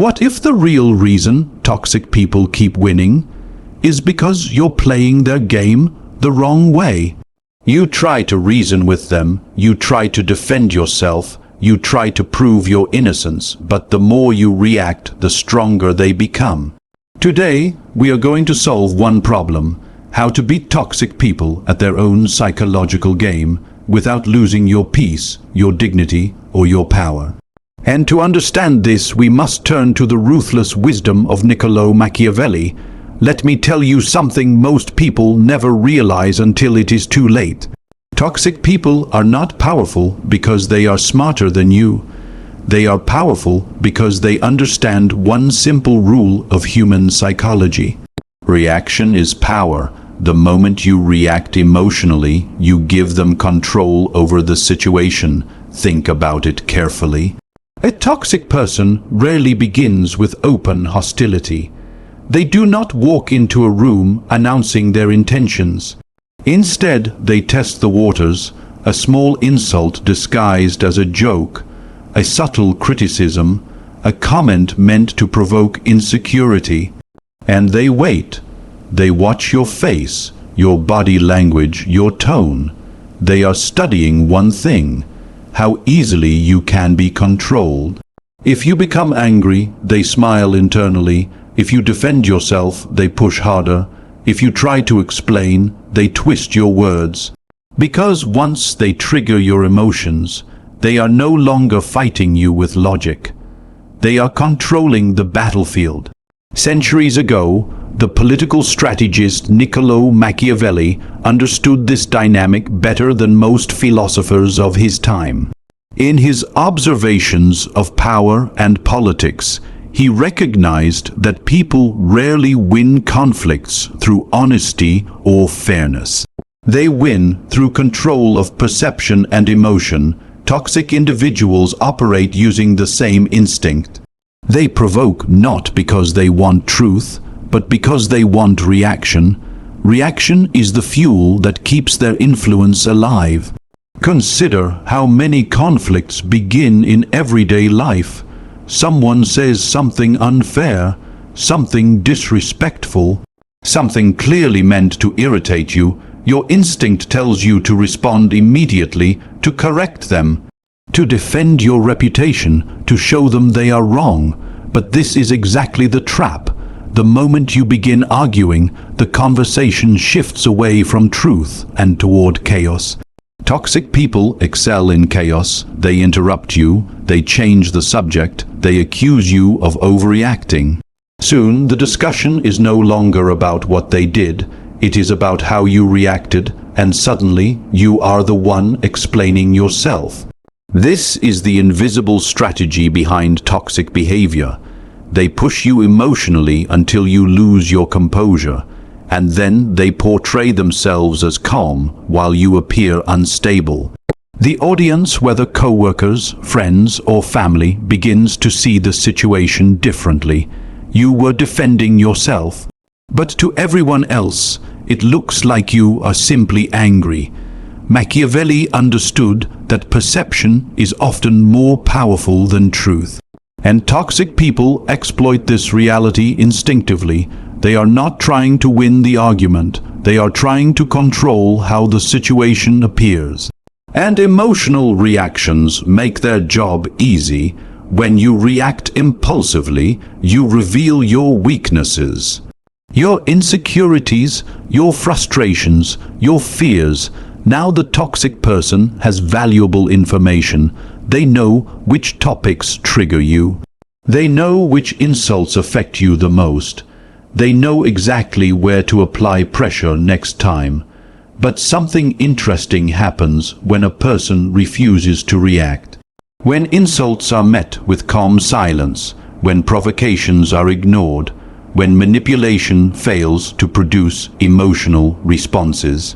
What if the real reason toxic people keep winning is because you're playing their game the wrong way? You try to reason with them, you try to defend yourself, you try to prove your innocence, but the more you react, the stronger they become. Today, we are going to solve one problem: how to beat toxic people at their own psychological game without losing your peace, your dignity, or your power. And to understand this, we must turn to the ruthless wisdom of Niccolò Machiavelli. Let me tell you something most people never realize until it is too late. Toxic people are not powerful because they are smarter than you. They are powerful because they understand one simple rule of human psychology. Reaction is power. The moment you react emotionally, you give them control over the situation. Think about it carefully. A toxic person rarely begins with open hostility. They do not walk into a room announcing their intentions. Instead, they test the waters, a small insult disguised as a joke, a subtle criticism, a comment meant to provoke insecurity. And they wait. They watch your face, your body language, your tone. They are studying one thing: how easily you can be controlled. If you become angry, they smile internally. If you defend yourself, they push harder. If you try to explain, they twist your words. Because once they trigger your emotions, they are no longer fighting you with logic. They are controlling the battlefield. Centuries ago, the political strategist Niccolò Machiavelli understood this dynamic better than most philosophers of his time. In his observations of power and politics, he recognized that people rarely win conflicts through honesty or fairness. They win through control of perception and emotion. Toxic individuals operate using the same instinct. They provoke not because they want truth, but because they want reaction. Reaction is the fuel that keeps their influence alive. Consider how many conflicts begin in everyday life. Someone says something unfair, something disrespectful, something clearly meant to irritate you. Your instinct tells you to respond immediately, to correct them, to defend your reputation, to show them they are wrong. But this is exactly the trap. The moment you begin arguing, the conversation shifts away from truth and toward chaos. Toxic people excel in chaos. They interrupt you, they change the subject, they accuse you of overreacting. Soon, the discussion is no longer about what they did, it is about how you reacted, and suddenly you are the one explaining yourself. This is the invisible strategy behind toxic behavior. They push you emotionally until you lose your composure, and then they portray themselves as calm while you appear unstable. The audience, whether co-workers, friends, or family, begins to see the situation differently. You were defending yourself, but to everyone else, it looks like you are simply angry. Machiavelli understood that perception is often more powerful than truth. And toxic people exploit this reality instinctively. They are not trying to win the argument. They are trying to control how the situation appears. And emotional reactions make their job easy. When you react impulsively, you reveal your weaknesses, your insecurities, your frustrations, your fears. Now the toxic person has valuable information. They know which topics trigger you. They know which insults affect you the most. They know exactly where to apply pressure next time. But something interesting happens when a person refuses to react. When insults are met with calm silence, when provocations are ignored, when manipulation fails to produce emotional responses,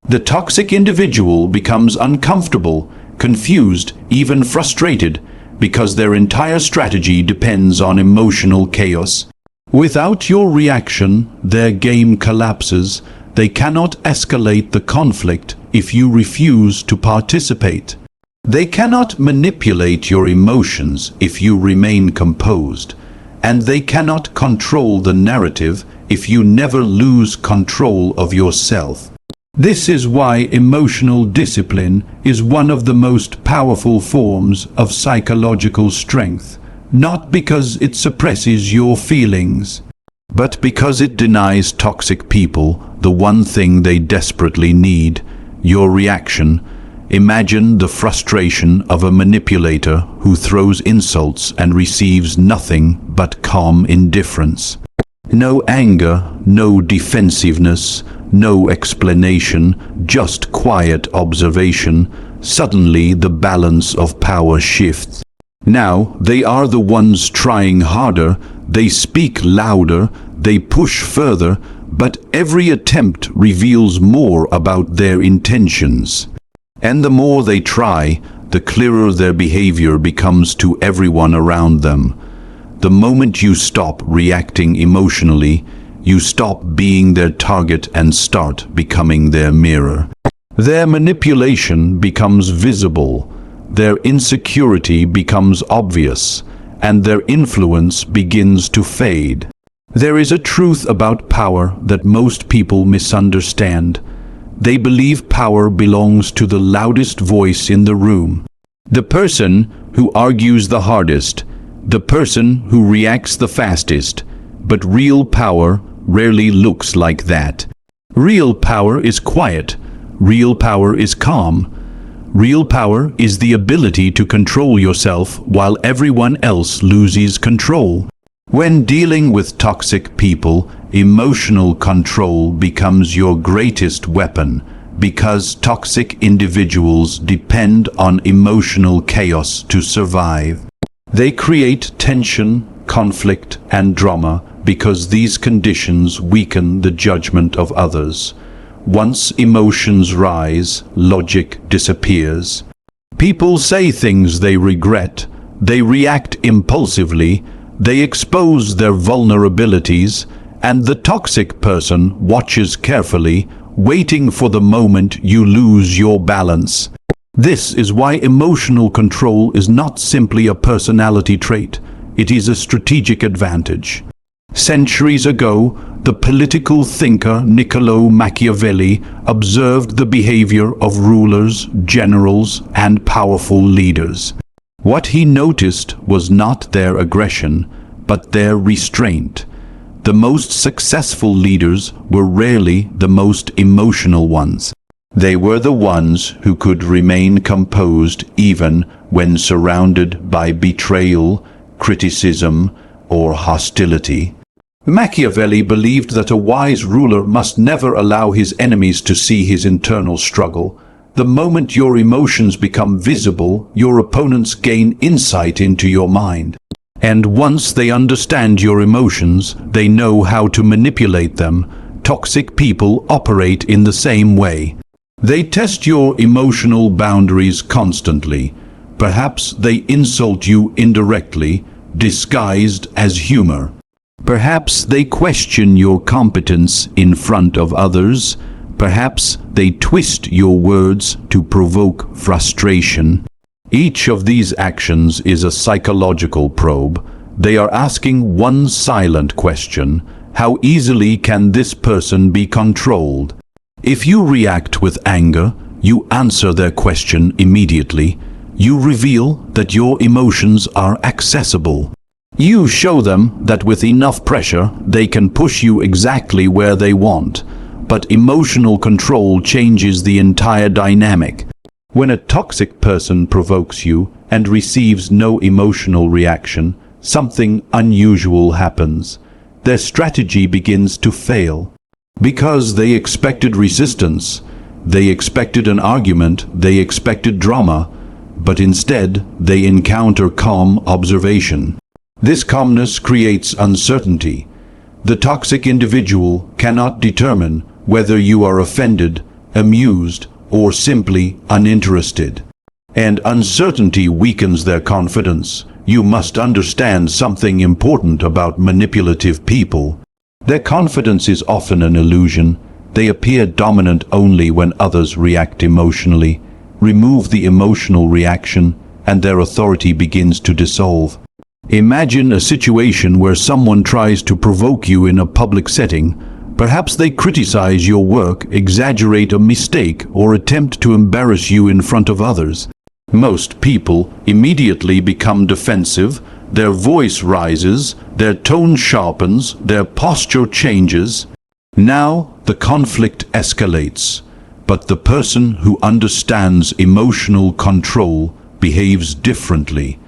the toxic individual becomes uncomfortable, confused, even frustrated, because their entire strategy depends on emotional chaos. Without your reaction, their game collapses. They cannot escalate the conflict if you refuse to participate. They cannot manipulate your emotions if you remain composed. and they cannot control the narrative if you never lose control of yourself. This is why emotional discipline is one of the most powerful forms of psychological strength, not because it suppresses your feelings, but because it denies toxic people the one thing they desperately need: your reaction. Imagine the frustration of a manipulator who throws insults and receives nothing but calm indifference. No anger, no defensiveness, no explanation, just quiet observation. Suddenly the balance of power shifts. Now they are the ones trying harder, they speak louder, they push further, but every attempt reveals more about their intentions. And the more they try, the clearer their behavior becomes to everyone around them. The moment you stop reacting emotionally, you stop being their target and start becoming their mirror. Their manipulation becomes visible, their insecurity becomes obvious, and their influence begins to fade. There is a truth about power that most people misunderstand. They believe power belongs to the loudest voice in the room, the person who argues the hardest, the person who reacts the fastest. But real power rarely looks like that. Real power is quiet. Real power is calm. Real power is the ability to control yourself while everyone else loses control. When dealing with toxic people, emotional control becomes your greatest weapon, because toxic individuals depend on emotional chaos to survive. They create tension, conflict, and drama because these conditions weaken the judgment of others. Once emotions rise, logic disappears. People say things they regret, they react impulsively, they expose their vulnerabilities, and the toxic person watches carefully, waiting for the moment you lose your balance. This is why emotional control is not simply a personality trait, it is a strategic advantage. Centuries ago, the political thinker Niccolò Machiavelli observed the behavior of rulers, generals, and powerful leaders. What he noticed was not their aggression, but their restraint. The most successful leaders were rarely the most emotional ones. They were the ones who could remain composed even when surrounded by betrayal, criticism, or hostility. Machiavelli believed that a wise ruler must never allow his enemies to see his internal struggle. The moment your emotions become visible, your opponents gain insight into your mind. And once they understand your emotions, they know how to manipulate them. Toxic people operate in the same way. They test your emotional boundaries constantly. Perhaps they insult you indirectly, disguised as humor. Perhaps they question your competence in front of others. Perhaps they twist your words to provoke frustration. Each of these actions is a psychological probe. They are asking one silent question: how easily can this person be controlled? If you react with anger, you answer their question immediately. You reveal that your emotions are accessible. You show them that with enough pressure, they can push you exactly where they want. But emotional control changes the entire dynamic. When a toxic person provokes you and receives no emotional reaction, something unusual happens. Their strategy begins to fail. Because they expected resistance, they expected an argument, they expected drama, but instead they encounter calm observation. This calmness creates uncertainty. The toxic individual cannot determine whether you are offended, amused, or simply uninterested. And uncertainty weakens their confidence. You must understand something important about manipulative people. Their confidence is often an illusion. They appear dominant only when others react emotionally. Remove the emotional reaction, and their authority begins to dissolve. Imagine a situation where someone tries to provoke you in a public setting. Perhaps they criticize your work, exaggerate a mistake, or attempt to embarrass you in front of others. Most people immediately become defensive, their voice rises, their tone sharpens, their posture changes. Now the conflict escalates, but the person who understands emotional control behaves differently.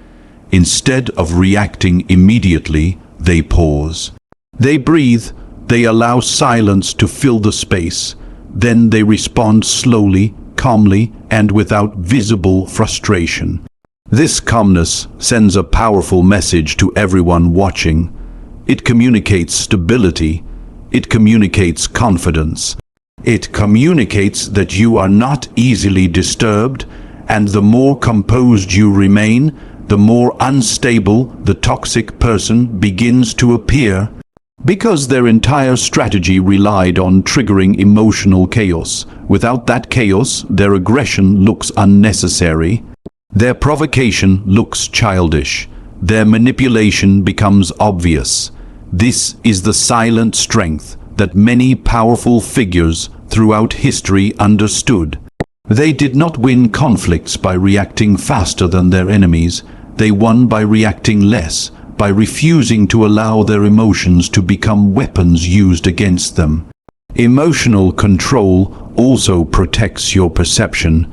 Instead of reacting immediately, they pause. They breathe, they allow silence to fill the space. Then they respond slowly, calmly, and without visible frustration. This calmness sends a powerful message to everyone watching. It communicates stability. It communicates confidence. It communicates that you are not easily disturbed, and the more composed you remain, the more unstable the toxic person begins to appear. Because their entire strategy relied on triggering emotional chaos. Without that chaos, their aggression looks unnecessary. Their provocation looks childish. Their manipulation becomes obvious. This is the silent strength that many powerful figures throughout history understood. They did not win conflicts by reacting faster than their enemies. They won by reacting less, by refusing to allow their emotions to become weapons used against them. Emotional control also protects your perception.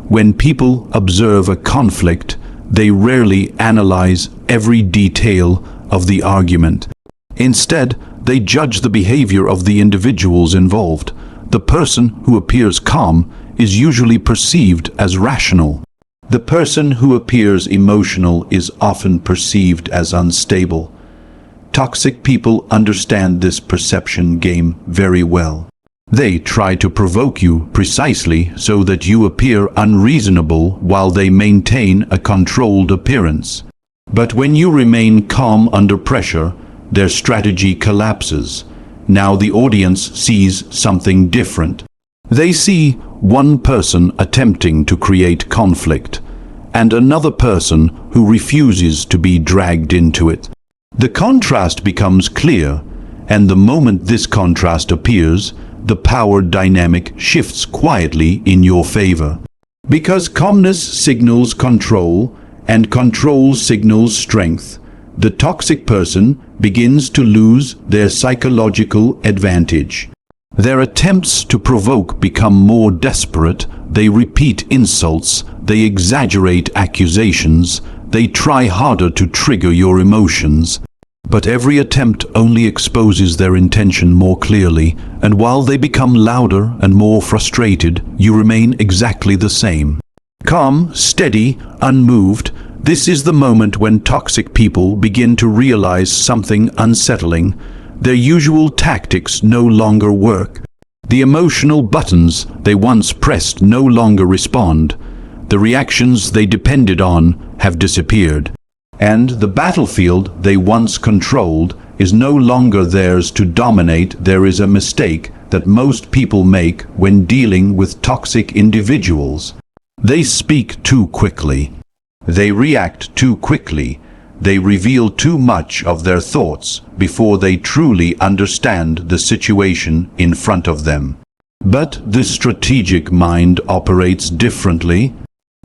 When people observe a conflict, they rarely analyze every detail of the argument. Instead, they judge the behavior of the individuals involved. The person who appears calm is usually perceived as rational. The person who appears emotional is often perceived as unstable. Toxic people understand this perception game very well. They try to provoke you precisely so that you appear unreasonable while they maintain a controlled appearance. But when you remain calm under pressure, their strategy collapses. Now the audience sees something different. They see one person attempting to create conflict, and another person who refuses to be dragged into it. The contrast becomes clear, and the moment this contrast appears, the power dynamic shifts quietly in your favor. Because calmness signals control, and control signals strength, the toxic person begins to lose their psychological advantage. Their attempts to provoke become more desperate. They repeat insults, they exaggerate accusations, they try harder to trigger your emotions. But every attempt only exposes their intention more clearly, and while they become louder and more frustrated, you remain exactly the same. Calm, steady, unmoved, this is the moment when toxic people begin to realize something unsettling. Their usual tactics no longer work. The emotional buttons they once pressed no longer respond. The reactions they depended on have disappeared. And the battlefield they once controlled is no longer theirs to dominate. There is a mistake that most people make when dealing with toxic individuals. They speak too quickly. They react too quickly. They reveal too much of their thoughts before they truly understand the situation in front of them. But the strategic mind operates differently.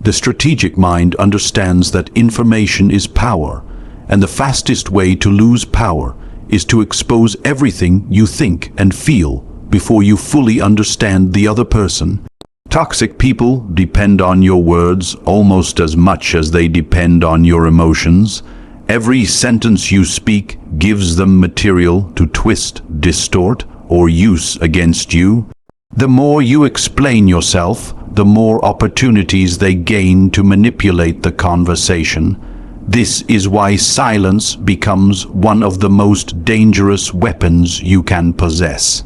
The strategic mind understands that information is power, and the fastest way to lose power is to expose everything you think and feel before you fully understand the other person. Toxic people depend on your words almost as much as they depend on your emotions. Every sentence you speak gives them material to twist, distort, or use against you. The more you explain yourself, the more opportunities they gain to manipulate the conversation. This is why silence becomes one of the most dangerous weapons you can possess.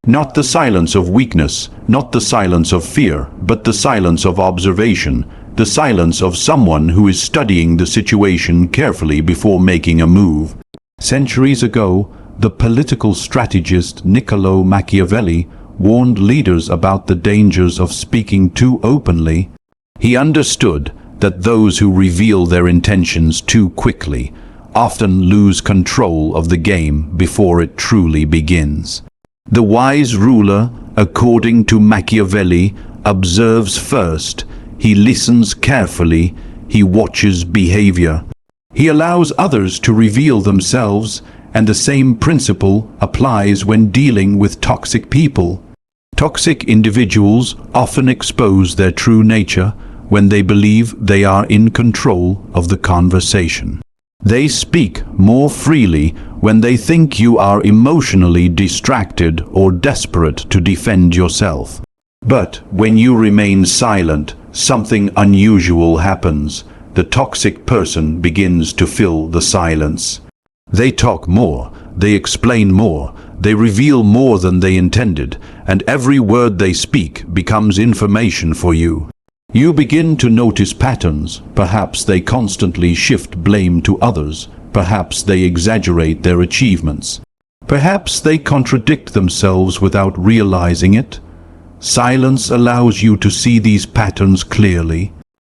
Not the silence of weakness, not the silence of fear, but the silence of observation, the silence of someone who is studying the situation carefully before making a move. Centuries ago, the political strategist Niccolò Machiavelli warned leaders about the dangers of speaking too openly. He understood that those who reveal their intentions too quickly often lose control of the game before it truly begins. The wise ruler, according to Machiavelli, observes first, he listens carefully, he watches behavior. He allows others to reveal themselves, and the same principle applies when dealing with toxic people. Toxic individuals often expose their true nature when they believe they are in control of the conversation. They speak more freely when they think you are emotionally distracted or desperate to defend yourself. But when you remain silent, something unusual happens. The toxic person begins to fill the silence. They talk more, they explain more, they reveal more than they intended, and every word they speak becomes information for you. You begin to notice patterns. Perhaps they constantly shift blame to others. Perhaps they exaggerate their achievements. Perhaps they contradict themselves without realizing it. Silence allows you to see these patterns clearly.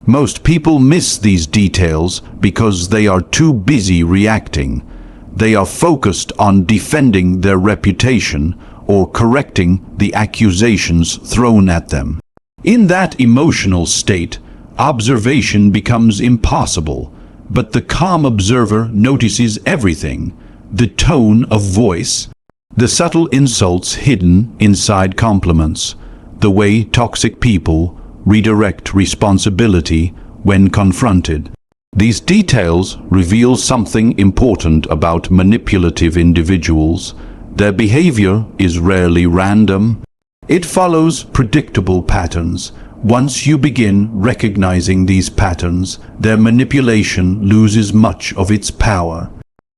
Most people miss these details because they are too busy reacting. They are focused on defending their reputation or correcting the accusations thrown at them. In that emotional state, observation becomes impossible, but the calm observer notices everything: the tone of voice, the subtle insults hidden inside compliments, the way toxic people redirect responsibility when confronted. These details reveal something important about manipulative individuals. Their behavior is rarely random. It follows predictable patterns. Once you begin recognizing these patterns, their manipulation loses much of its power.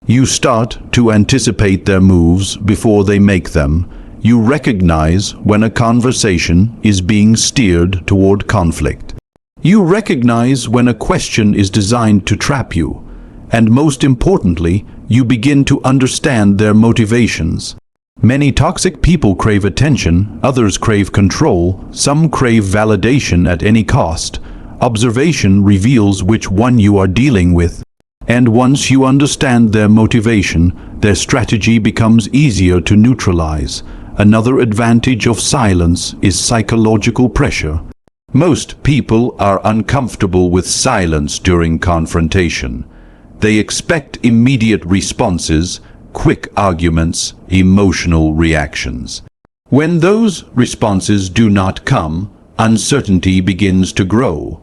You start to anticipate their moves before they make them. You recognize when a conversation is being steered toward conflict. You recognize when a question is designed to trap you. And most importantly, you begin to understand their motivations. Many toxic people crave attention, others crave control, some crave validation at any cost. Observation reveals which one you are dealing with. And once you understand their motivation, their strategy becomes easier to neutralize. Another advantage of silence is psychological pressure. Most people are uncomfortable with silence during confrontation. They expect immediate responses, quick arguments, emotional reactions. When those responses do not come, uncertainty begins to grow.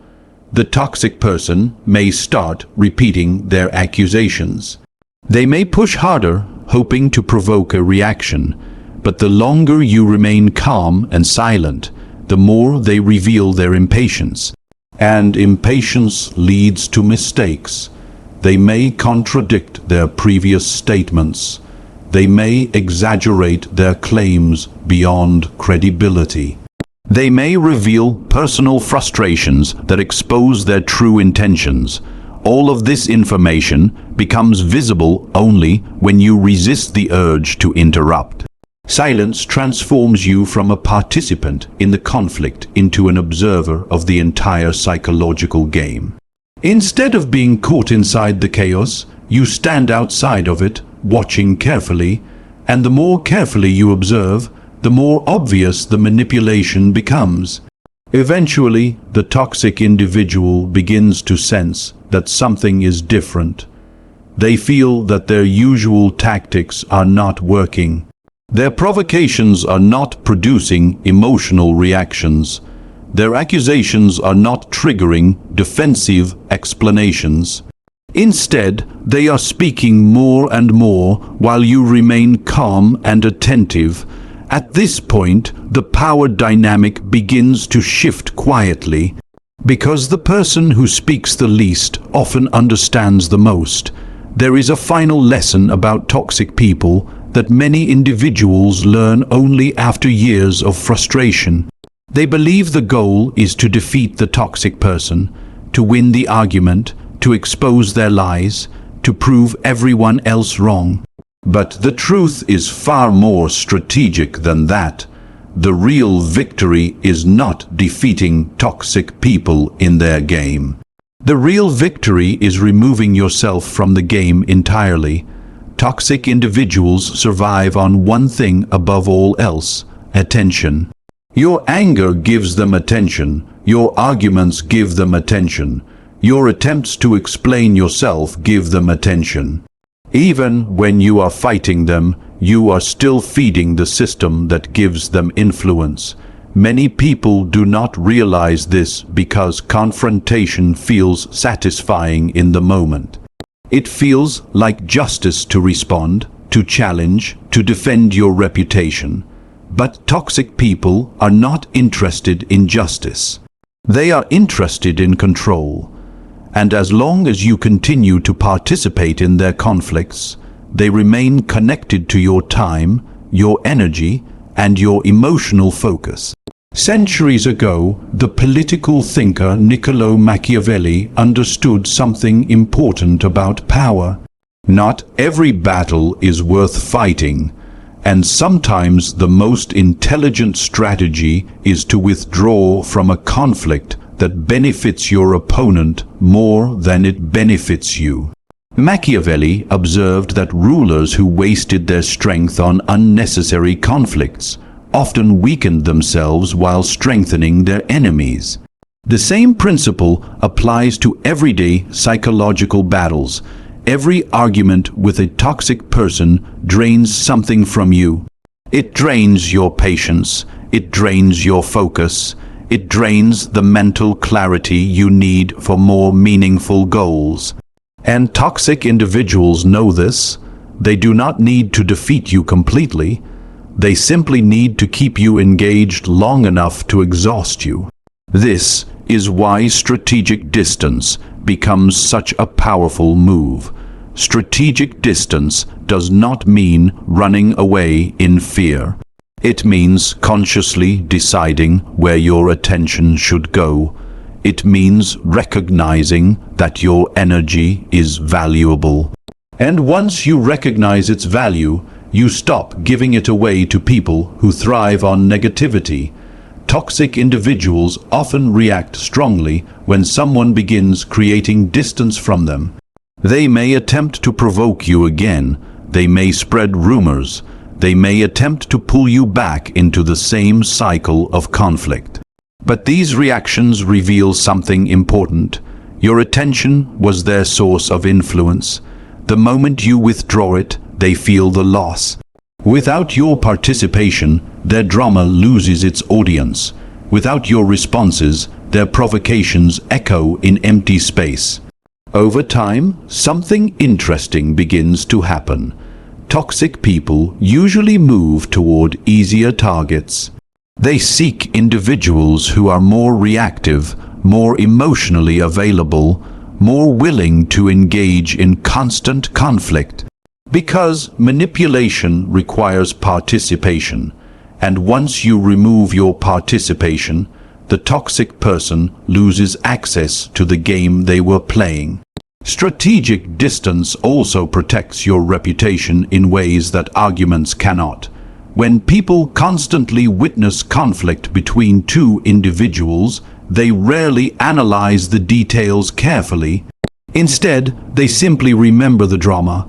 The toxic person may start repeating their accusations. They may push harder, hoping to provoke a reaction, but the longer you remain calm and silent, the more they reveal their impatience. And impatience leads to mistakes. They may contradict their previous statements. They may exaggerate their claims beyond credibility. They may reveal personal frustrations that expose their true intentions. All of this information becomes visible only when you resist the urge to interrupt. Silence transforms you from a participant in the conflict into an observer of the entire psychological game. Instead of being caught inside the chaos, you stand outside of it, watching carefully, and the more carefully you observe, the more obvious the manipulation becomes. Eventually, the toxic individual begins to sense that something is different. They feel that their usual tactics are not working. Their provocations are not producing emotional reactions. Their accusations are not triggering defensive explanations. Instead, they are speaking more and more while you remain calm and attentive. At this point, the power dynamic begins to shift quietly. Because the person who speaks the least often understands the most, there is a final lesson about toxic people that many individuals learn only after years of frustration. They believe the goal is to defeat the toxic person, to win the argument, to expose their lies, to prove everyone else wrong. But the truth is far more strategic than that. The real victory is not defeating toxic people in their game. The real victory is removing yourself from the game entirely. Toxic individuals survive on one thing above all else: attention. Your anger gives them attention. Your arguments give them attention. Your attempts to explain yourself give them attention. Even when you are fighting them, you are still feeding the system that gives them influence. Many people do not realize this because confrontation feels satisfying in the moment. It feels like justice to respond, to challenge, to defend your reputation. But toxic people are not interested in justice. They are interested in control. And as long as you continue to participate in their conflicts, they remain connected to your time, your energy, and your emotional focus. Centuries ago, the political thinker Niccolò Machiavelli understood something important about power. Not every battle is worth fighting, and sometimes the most intelligent strategy is to withdraw from a conflict that benefits your opponent more than it benefits you. Machiavelli observed that rulers who wasted their strength on unnecessary conflicts often weakened themselves while strengthening their enemies. The same principle applies to everyday psychological battles. Every argument with a toxic person drains something from you. It drains your patience. It drains your focus. It drains the mental clarity you need for more meaningful goals. And toxic individuals know this. They do not need to defeat you completely. They simply need to keep you engaged long enough to exhaust you. This is why strategic distance becomes such a powerful move. Strategic distance does not mean running away in fear. It means consciously deciding where your attention should go. It means recognizing that your energy is valuable. And once you recognize its value, you stop giving it away to people who thrive on negativity. Toxic individuals often react strongly when someone begins creating distance from them. They may attempt to provoke you again. They may spread rumors. They may attempt to pull you back into the same cycle of conflict. But these reactions reveal something important. Your attention was their source of influence. The moment you withdraw it, they feel the loss. Without your participation, their drama loses its audience. Without your responses, their provocations echo in empty space. Over time, something interesting begins to happen. Toxic people usually move toward easier targets. They seek individuals who are more reactive, more emotionally available, more willing to engage in constant conflict. Because manipulation requires participation, and once you remove your participation, the toxic person loses access to the game they were playing. Strategic distance also protects your reputation in ways that arguments cannot. When people constantly witness conflict between two individuals, they rarely analyze the details carefully. Instead, they simply remember the drama.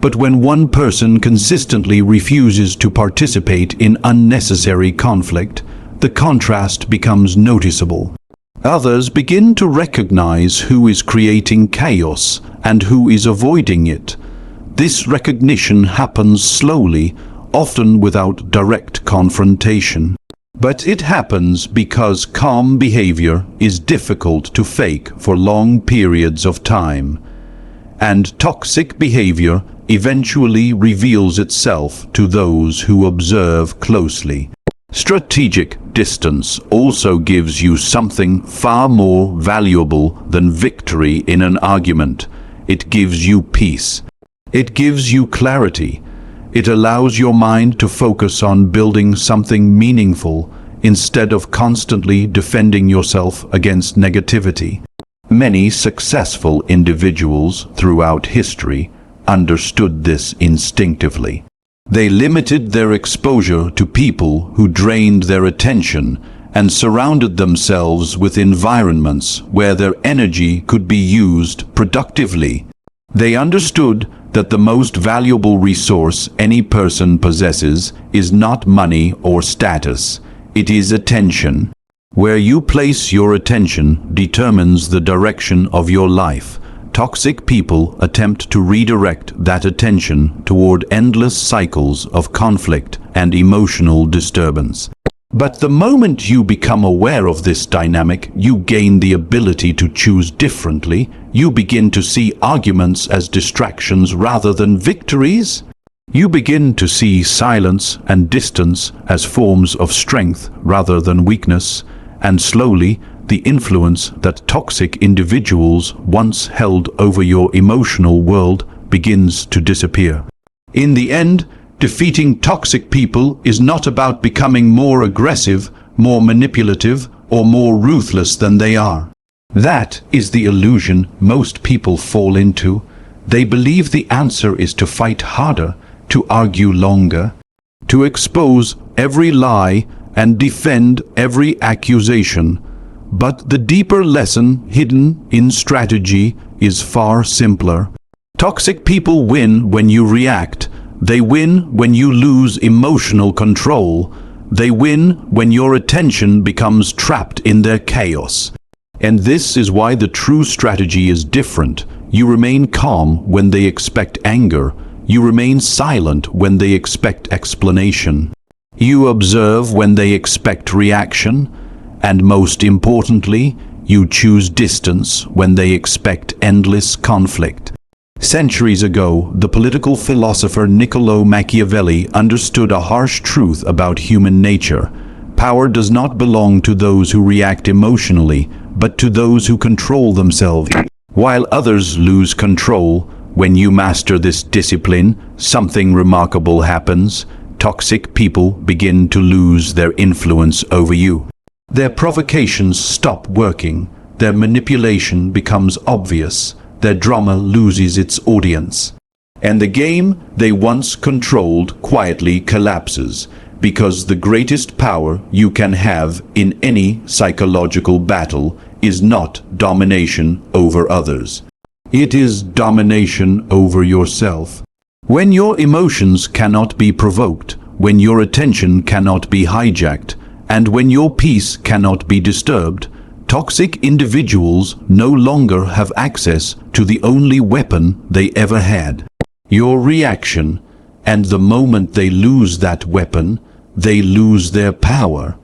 But when one person consistently refuses to participate in unnecessary conflict, the contrast becomes noticeable. Others begin to recognize who is creating chaos and who is avoiding it. This recognition happens slowly, often without direct confrontation. But it happens because calm behavior is difficult to fake for long periods of time. And toxic behavior eventually reveals itself to those who observe closely. Strategic distance also gives you something far more valuable than victory in an argument. It gives you peace. It gives you clarity. It allows your mind to focus on building something meaningful instead of constantly defending yourself against negativity. Many successful individuals throughout history understood this instinctively. They limited their exposure to people who drained their attention and surrounded themselves with environments where their energy could be used productively. They understood that the most valuable resource any person possesses is not money or status. It is attention. Where you place your attention determines the direction of your life. Toxic people attempt to redirect that attention toward endless cycles of conflict and emotional disturbance. But the moment you become aware of this dynamic, you gain the ability to choose differently. You begin to see arguments as distractions rather than victories. You begin to see silence and distance as forms of strength rather than weakness. And slowly, the influence that toxic individuals once held over your emotional world begins to disappear. In the end, defeating toxic people is not about becoming more aggressive, more manipulative, or more ruthless than they are. That is the illusion most people fall into. They believe the answer is to fight harder, to argue longer, to expose every lie and defend every accusation. But the deeper lesson hidden in strategy is far simpler. Toxic people win when you react. They win when you lose emotional control. They win when your attention becomes trapped in their chaos. And this is why the true strategy is different. You remain calm when they expect anger. You remain silent when they expect explanation. You observe when they expect reaction. And most importantly, you choose distance when they expect endless conflict. Centuries ago, the political philosopher Niccolò Machiavelli understood a harsh truth about human nature. Power does not belong to those who react emotionally, but to those who control themselves. While others lose control, when you master this discipline, something remarkable happens. Toxic people begin to lose their influence over you. Their provocations stop working. Their manipulation becomes obvious. Their drama loses its audience. And the game they once controlled quietly collapses, because the greatest power you can have in any psychological battle is not domination over others. It is domination over yourself. When your emotions cannot be provoked, when your attention cannot be hijacked, and when your peace cannot be disturbed, toxic individuals no longer have access to the only weapon they ever had: your reaction. And the moment they lose that weapon, they lose their power.